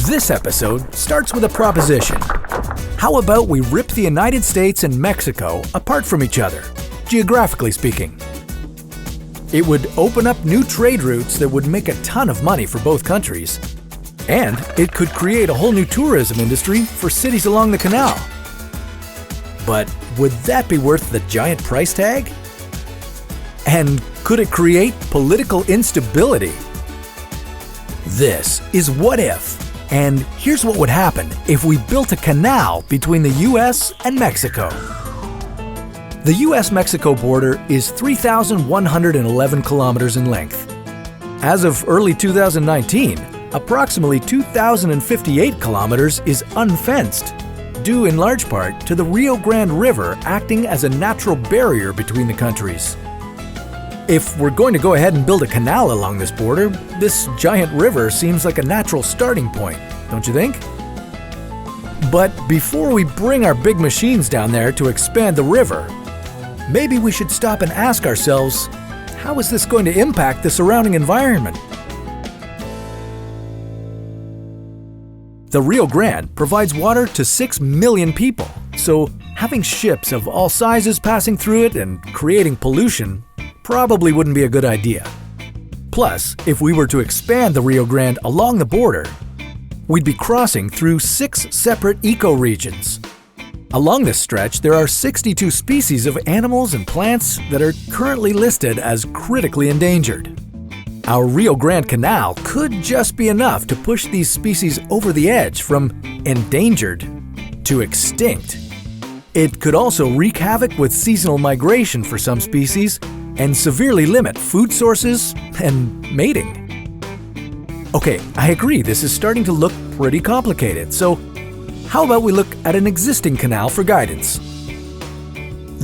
This episode starts with a proposition. How about we rip the United States and Mexico apart from each other, geographically speaking? It would open up new trade routes that would make a ton of money for both countries. And it could create a whole new tourism industry for cities along the canal. But would that be worth the giant price tag? And could it create political instability? This is What If, and here's what would happen if we built a canal between the US and Mexico. The US-Mexico border is 3,111 kilometers in length. As of early 2019, approximately 2,058 kilometers is unfenced, due in large part to the Rio Grande River acting as a natural barrier between the countries. If we're going to go ahead and build a canal along this border, this giant river seems like a natural starting point, don't you think? But before we bring our big machines down there to expand the river, maybe we should stop and ask ourselves, how is this going to impact the surrounding environment? The Rio Grande provides water to 6 million people, so having ships of all sizes passing through it and creating pollution probably wouldn't be a good idea. Plus, if we were to expand the Rio Grande along the border, we'd be crossing through 6 separate ecoregions. Along this stretch, there are 62 species of animals and plants that are currently listed as critically endangered. Our Rio Grande Canal could just be enough to push these species over the edge from endangered to extinct. It could also wreak havoc with seasonal migration for some species and severely limit food sources and mating. Okay, I agree this is starting to look pretty complicated, so how about we look at an existing canal for guidance?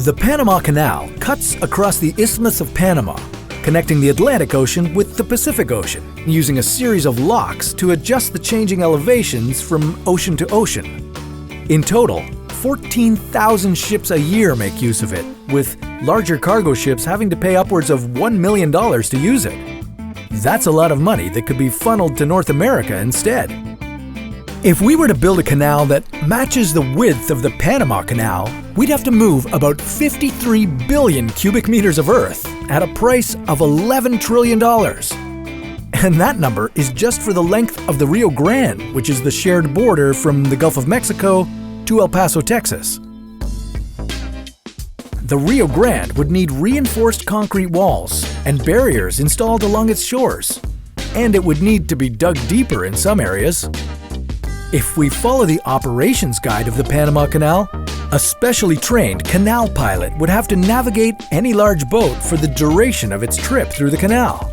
The Panama Canal cuts across the Isthmus of Panama, connecting the Atlantic Ocean with the Pacific Ocean, using a series of locks to adjust the changing elevations from ocean to ocean. In total, 14,000 ships a year make use of it, with larger cargo ships having to pay upwards of $1 million to use it. That's a lot of money that could be funneled to North America instead. If we were to build a canal that matches the width of the Panama Canal, we'd have to move about 53 billion cubic meters of earth at a price of $11 trillion. And that number is just for the length of the Rio Grande, which is the shared border from the Gulf of Mexico to El Paso, Texas. The Rio Grande would need reinforced concrete walls and barriers installed along its shores, and it would need to be dug deeper in some areas. If we follow the operations guide of the Panama Canal, a specially trained canal pilot would have to navigate any large boat for the duration of its trip through the canal.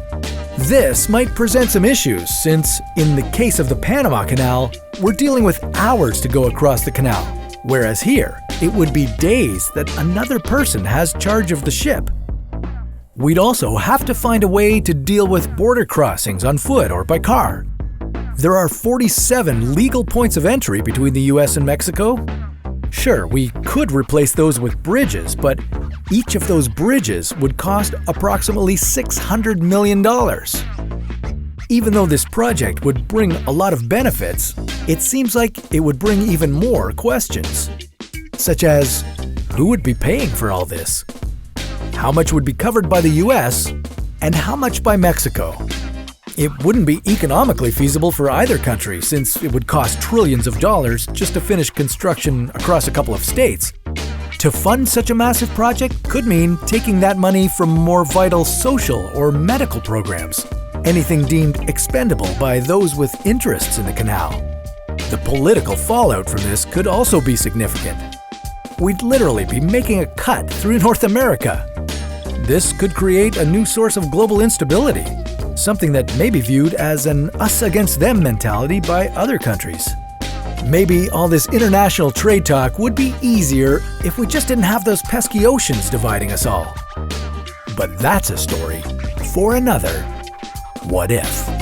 This might present some issues since, in the case of the Panama Canal, we're dealing with hours to go across the canal, whereas here, it would be days that another person has charge of the ship. We'd also have to find a way to deal with border crossings on foot or by car. There are 47 legal points of entry between the US and Mexico. Sure, we could replace those with bridges, but each of those bridges would cost approximately $600 million. Even though this project would bring a lot of benefits, it seems like it would bring even more questions. Such as, who would be paying for all this? How much would be covered by the US, and how much by Mexico? It wouldn't be economically feasible for either country since it would cost trillions of dollars just to finish construction across a couple of states. To fund such a massive project could mean taking that money from more vital social or medical programs, anything deemed expendable by those with interests in the canal. The political fallout from this could also be significant. We'd literally be making a cut through North America. This could create a new source of global instability, something that may be viewed as an us-against-them mentality by other countries. Maybe all this international trade talk would be easier if we just didn't have those pesky oceans dividing us all. But that's a story for another What If.